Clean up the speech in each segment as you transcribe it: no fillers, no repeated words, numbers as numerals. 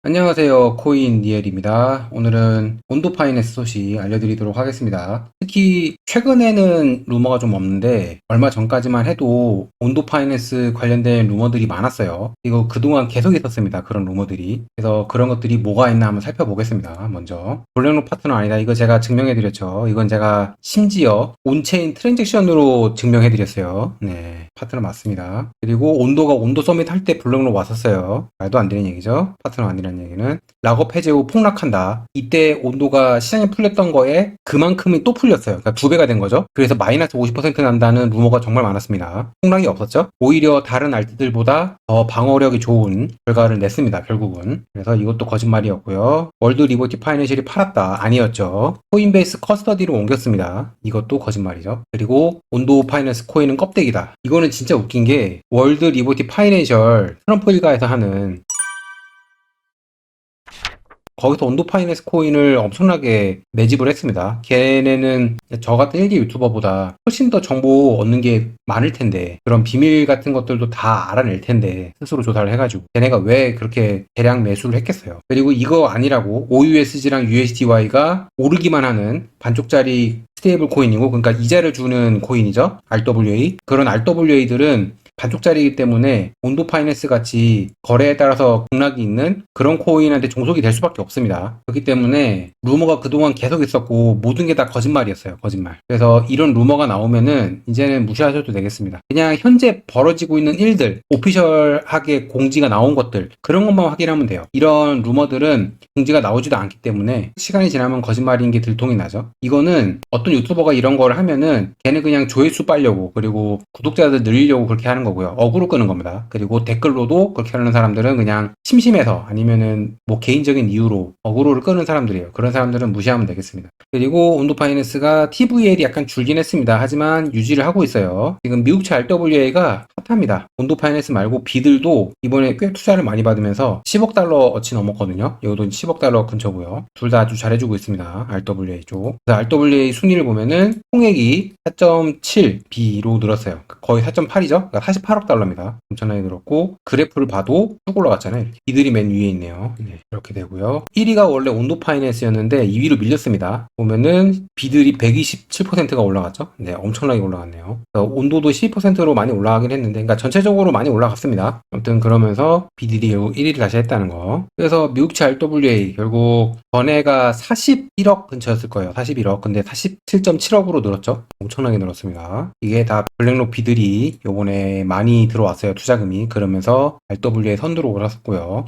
안녕하세요. 코인 니엘입니다. 오늘은 온도 파이낸스 소식 알려드리도록 하겠습니다. 특히 최근에는 루머가 좀 없는데 얼마 전까지만 해도 온도 파이낸스 관련된 루머들이 많았어요. 이거 그동안 계속 있었습니다. 그런 루머들이. 그래서 그런 것들이 뭐가 있나 한번 살펴보겠습니다. 먼저 블랙록 파트너 아니다. 이거 제가 증명해드렸죠. 이건 제가 심지어 온체인 트랜잭션으로 증명해드렸어요. 네, 파트너 맞습니다. 그리고 온도 서밋 할 때 블랙록 왔었어요. 말도 안 되는 얘기죠. 파트너 아니라는 얘기는. 락업 해제 후 폭락한다. 이때 온도가 시장에 풀렸던 거에 그만큼이 또 풀렸어요. 그러니까 2배가 된 거죠. 그래서 마이너스 50% 난다는 루머가 정말 많았습니다. 폭락이 없었죠. 오히려 다른 알트들보다 더 방어력이 좋은 결과를 냈습니다. 결국은. 그래서 이것도 거짓말이었고요. 월드 리버티 파이낸셜이 팔았다. 아니었죠. 코인베이스 커스터디로 옮겼습니다. 이것도 거짓말이죠. 그리고 온도 파이낸스 코인은 껍데기다. 이거는 진짜 웃긴 게 월드 리버티 파이낸셜 트럼프 일가에서 하는 거기서 온도 파이낸스 코인을 엄청나게 매집을 했습니다. 걔네는 저 같은 일개 유튜버보다 훨씬 더 정보 얻는 게 많을 텐데 그런 비밀 같은 것들도 다 알아낼 텐데 스스로 조사를 해가지고 걔네가 왜 그렇게 대량 매수를 했겠어요. 그리고 이거 아니라고 OUSG랑 USDY가 오르기만 하는 반쪽짜리 스테이블 코인이고 그러니까 이자를 주는 코인이죠. RWA. 그런 RWA들은 반쪽짜리이기 때문에 온도 파이낸스 같이 거래에 따라서 공락이 있는 그런 코인한테 종속이 될 수밖에 없습니다. 그렇기 때문에 루머가 그동안 계속 있었고 모든 게 다 거짓말이었어요. 거짓말. 그래서 이런 루머가 나오면은 이제는 무시하셔도 되겠습니다. 그냥 현재 벌어지고 있는 일들, 오피셜하게 공지가 나온 것들 그런 것만 확인하면 돼요. 이런 루머들은 공지가 나오지도 않기 때문에 시간이 지나면 거짓말인 게 들통이 나죠. 이거는 어떤 유튜버가 이런 걸 하면은 걔는 그냥 조회수 빨려고 그리고 구독자들 늘리려고 그렇게 하는 거고요. 어그로 끄는 겁니다. 그리고 댓글로도 그렇게 하는 사람들은 그냥 심심해서 아니면은 뭐 개인적인 이유로 어그로를 끄는 사람들이에요. 그런 사람들은 무시하면 되겠습니다. 그리고 온도 파이낸스가 TVL이 약간 줄긴 했습니다. 하지만 유지를 하고 있어요. 지금 미국채 RWA가 핫합니다. 온도 파이낸스 말고 비들도 이번에 꽤 투자를 많이 받으면서 10억 달러 어치 넘었거든요. 이것도 10억 달러 근처고요. 둘 다 아주 잘해주고 있습니다. RWA 쪽. 그래서 RWA 순위를 보면은 총액이 4.7B로 늘었어요. 거의 4.8이죠. 그러니까 48억 달러입니다. 엄청나게 늘었고 그래프를 봐도 쭉 올라갔잖아요. 이렇게. 이들이 맨 위에 있네요. 네, 이렇게 되고요. 1위가 원래 온도 파이낸스였는데 2위로 밀렸습니다. 보면은 비들이 127%가 올라갔죠. 네, 엄청나게 올라갔네요. 온도도 12%로 많이 올라가긴 했는데 그러니까 전체적으로 많이 올라갔습니다. 아무튼 그러면서 비들이 결국 1위를 다시 했다는 거. 그래서 미국채 RWA 결국 전해가 41억 근처였을 거예요. 41억. 근데 47.7억으로 늘었죠. 엄청나게 늘었습니다. 이게 다 블랙록 비들이 요번에 많이 들어왔어요. 투자금이. 그러면서 RWA 선두로 올랐었고요.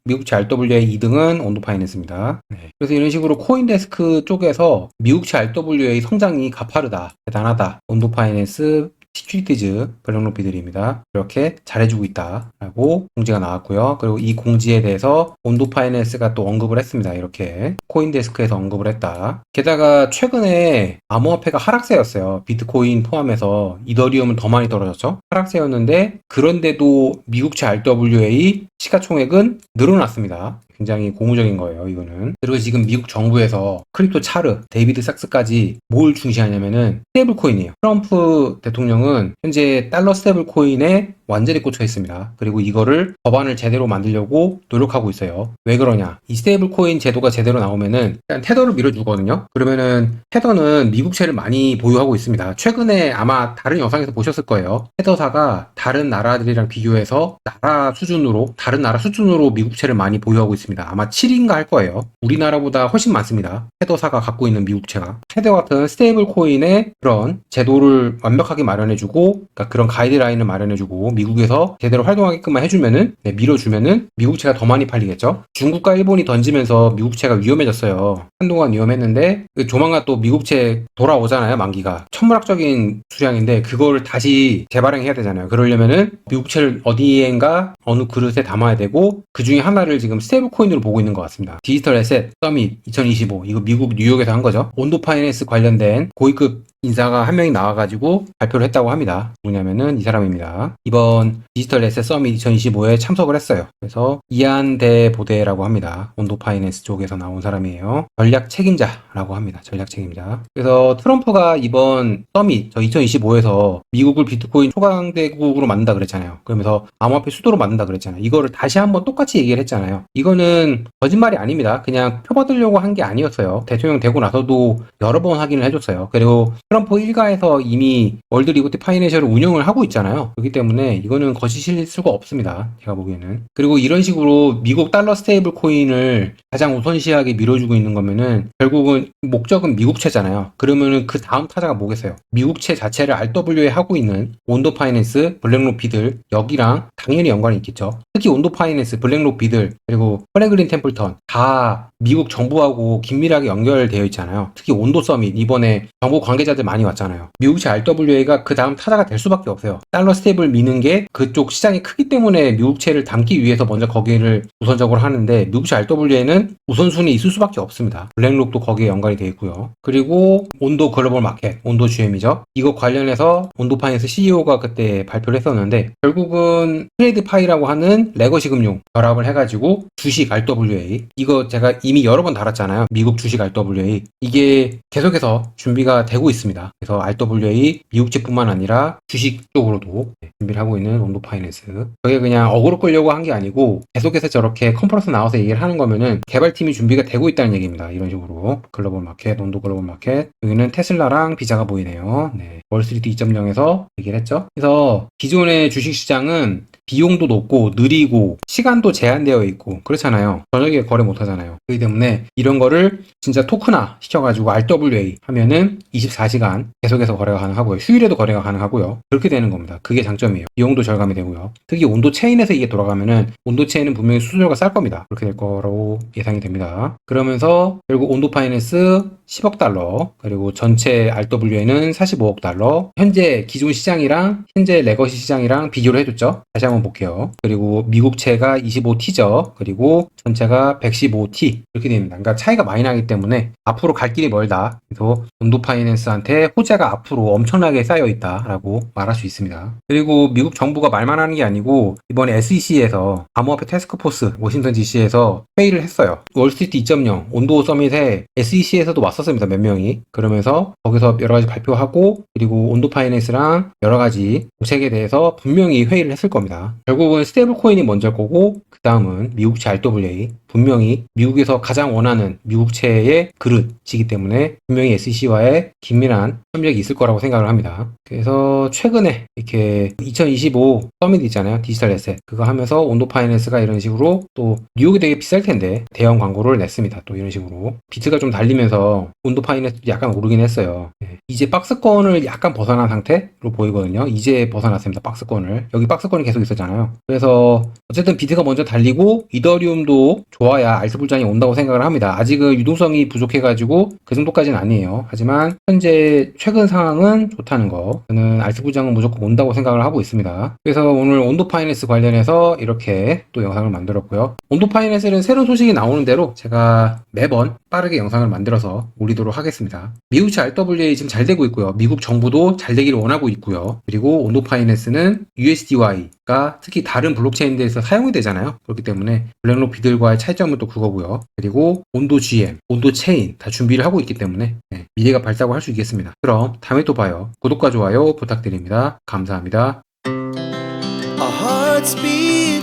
미국채 RWA 2등은 온도 파이낸스입니다. 네. 그래서 이런 식으로 코인데스크 쪽에서 미국채 RWA 성장이 가파르다, 대단하다, 온도 파이낸스, 시큐리티즈, 블랙록 비들입니다. 이렇게 잘해주고 있다라고 공지가 나왔고요. 그리고 이 공지에 대해서 온도 파이낸스가 또 언급을 했습니다. 이렇게 코인데스크에서 언급을 했다. 게다가 최근에 암호화폐가 하락세였어요. 비트코인 포함해서 이더리움은 더 많이 떨어졌죠. 하락세였는데 그런데도 미국채 RWA 시가총액은 늘어났습니다. 굉장히 고무적인 거예요, 이거는. 그리고 지금 미국 정부에서 크립토 차르, 데이비드 sak스까지 뭘 중시하냐면은 스테이블 코인이에요. 트럼프 대통령은 현재 달러 스테이블 코인에 완전히 꽂혀 있습니다. 그리고 이거를 법안을 제대로 만들려고 노력하고 있어요. 왜 그러냐? 이 스테이블 코인 제도가 제대로 나오면은 일단 테더를 밀어주거든요. 그러면은 테더는 미국채를 많이 보유하고 있습니다. 최근에 아마 다른 영상에서 보셨을 거예요. 테더사가 다른 나라들이랑 비교해서 다른 나라 수준으로 미국채를 많이 보유하고 있습니다. 아마 7인가 할 거예요. 우리나라보다 훨씬 많습니다. 테더사가 갖고 있는 미국채가. 테더 같은 스테이블 코인의 그런 제도를 완벽하게 마련해주고, 그러니까 그런 가이드라인을 마련해주고, 미국에서 제대로 활동하게끔만 해주면은, 밀어주면은 미국채가 더 많이 팔리겠죠. 중국과 일본이 던지면서 미국채가 위험해졌어요. 한동안 위험했는데 조만간 또 미국채 돌아오잖아요. 만기가 천문학적인 수량인데 그걸 다시 재발행해야 되잖아요. 그러려면은 미국채를 어디엔가 어느 그릇에 담아야 되고 그 중에 하나를 지금 스테이블 코인으로 보고 있는 것 같습니다. 디지털 에셋 서밋 2025 이거 미국 뉴욕에서 한 거죠. 온도 파이낸스 관련된 고위급 인사가 한 명이 나와가지고 발표를 했다고 합니다. 누구냐면은 이 사람입니다. 이번 디지털 에셋 서밋 2025에 참석을 했어요. 그래서 이한대 보대라고 합니다. 온도 파이낸스 쪽에서 나온 사람이에요. 전략 책임자라고 합니다. 전략 책임자. 그래서 트럼프가 이번 서밋 2025에서 미국을 비트코인 초강대국으로 만든다 그랬잖아요. 그러면서 암호화폐 수도로 만든다 그랬잖아요. 이거를 다시 한번 똑같이 얘기를 했잖아요. 이거는 거짓말이 아닙니다. 그냥 표받으려고 한 게 아니었어요. 대통령 되고 나서도 여러 번 확인을 해줬어요. 그리고 트럼프 일가에서 이미 월드 리버티 파이낸셜을 운영을 하고 있잖아요. 그렇기 때문에 이거는 거짓일 수가 없습니다. 제가 보기에는. 그리고 이런 식으로 미국 달러 스테이블 코인을 가장 우선시하게 밀어주고 있는 거면은 결국은 목적은 미국채잖아요. 그러면은 그 다음 타자가 뭐겠어요? 미국채 자체를 RWA 하고 있는 온도 파이낸스, 블랙로피들 여기랑 당연히 연관이 있겠죠. 특히 온도 파이낸스, 블랙로피들 그리고 프랭클린 템플턴 다 미국 정부하고 긴밀하게 연결되어 있잖아요. 특히 온도 서밋 이번에 정부 관계자들 많이 왔잖아요. 미국채 RWA가 그 다음 타자가 될 수밖에 없어요. 달러 스테이블 미는 게 그쪽 시장이 크기 때문에 미국채를 담기 위해서 먼저 거기를 우선적으로 하는데 미국채 RWA는 우선순위 있을 수밖에 없습니다. 블랙록도 거기에 연관이 되어 있고요. 그리고 온도 글로벌 마켓, 온도 GM이죠. 이거 관련해서 온도 파이낸스 CEO가 그때 발표를 했었는데 결국은 트레이드 파이라고 하는 레거시 금융 결합을 해가지고 주식 RWA 이거 제가 이미 여러 번 달았잖아요. 미국 주식 RWA 이게 계속해서 준비가 되고 있습니다. 그래서 RWA 미국채뿐만 아니라 주식 쪽으로도 준비를 하고 있는 온도 파이낸스 그게 그냥 어그로 끌려고 한 게 아니고 계속해서 저렇게 컨퍼런스 나와서 얘기를 하는 거면은 개발팀이 준비가 되고 있다는 얘기입니다. 이런 식으로 글로벌 마켓, 온도 글로벌 마켓 여기는 테슬라랑 비자가 보이네요. 네. 월스트리트 2.0에서 얘기를 했죠. 그래서 기존의 주식시장은 비용도 높고 느리고 시간도 제한되어 있고 그렇잖아요. 저녁에 거래 못 하잖아요. 그렇기 때문에 이런 거를 진짜 토크나 시켜가지고 RWA 하면은 24시간 계속해서 거래가 가능하고요. 휴일에도 거래가 가능하고요. 그렇게 되는 겁니다. 그게 장점이에요. 비용도 절감이 되고요. 특히 온도 체인에서 이게 돌아가면은 온도 체인은 분명히 수수료가 쌀 겁니다. 그렇게 될 거라고 예상이 됩니다. 그러면서 결국 온도 파이낸스 10억 달러 그리고 전체 RWA는 45억 달러 현재 기존 시장이랑 현재 레거시 시장이랑 비교를 해줬죠. 다시 한번 볼게요. 그리고 미국채가 25T죠. 그리고 전체가 115T 이렇게 됩니다. 그러니까 차이가 많이 나기 때문에 앞으로 갈 길이 멀다. 그래서 온도 파이낸스한테 호재가 앞으로 엄청나게 쌓여 있다라고 말할 수 있습니다. 그리고 미국 정부가 말만 하는 게 아니고 이번에 SEC에서 암호화폐 태스크포스 워싱턴 DC에서 회의를 했어요. 월스트리트 2.0 온도 서밋에 SEC에서도 왔었습니다. 몇 명이. 그러면서 거기서 여러 가지 발표하고 그리고 온도 파이낸스랑 여러 가지 정책에 대해서 분명히 회의를 했을 겁니다. 결국은 스테이블 코인이 먼저일 거고 그 다음은 미국채 RWA 분명히 미국에서 가장 원하는 미국채의 그릇이기 때문에 분명히 SEC와의 긴밀한 협력이 있을 거라고 생각을 합니다. 그래서 최근에 이렇게 2025 서밋 있잖아요. 디지털 에셋 그거 하면서 온도 파이낸스가 이런 식으로 또 뉴욕이 되게 비쌀 텐데 대형 광고를 냈습니다. 또 이런 식으로 비트가 좀 달리면서 온도 파이낸스도 약간 오르긴 했어요. 이제 박스권을 약간 벗어난 상태로 보이거든요. 이제 벗어났습니다. 박스권을. 여기 박스권이 계속 있었잖아요. 그래서 어쨌든 비트가 먼저 달리고 이더리움도 좋아야 알트불장이 온다고 생각을 합니다. 아직은 유동성이 부족해가지고 그 정도까지는 아니에요. 하지만 현재 최근 상황은 좋다는 거. 저는 알트불장은 무조건 온다고 생각을 하고 있습니다. 그래서 오늘 온도 파이낸스 관련해서 이렇게 또 영상을 만들었고요. 온도 파이낸스는 새로운 소식이 나오는 대로 제가 매번 빠르게 영상을 만들어서 올리도록 하겠습니다. 미국채 RWA 지금 잘 되고 있고요. 미국 정부도 잘 되기를 원하고 있고요. 그리고 온도 파이낸스는 USDY가 특히 다른 블록체인들에서 사용이 되잖아요. 그렇기 때문에 블랙록비들과의 차이점은 또 그거고요. 그리고 온도 GM, 온도 체인 다 준비를 하고 있기 때문에 미래가 밝다고 할 수 있겠습니다. 그럼 다음에 또 봐요. 구독과 좋아요 부탁드립니다. 감사합니다. Our hearts beat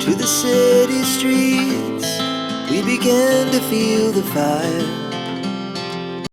to the city streets. We began to feel the fire.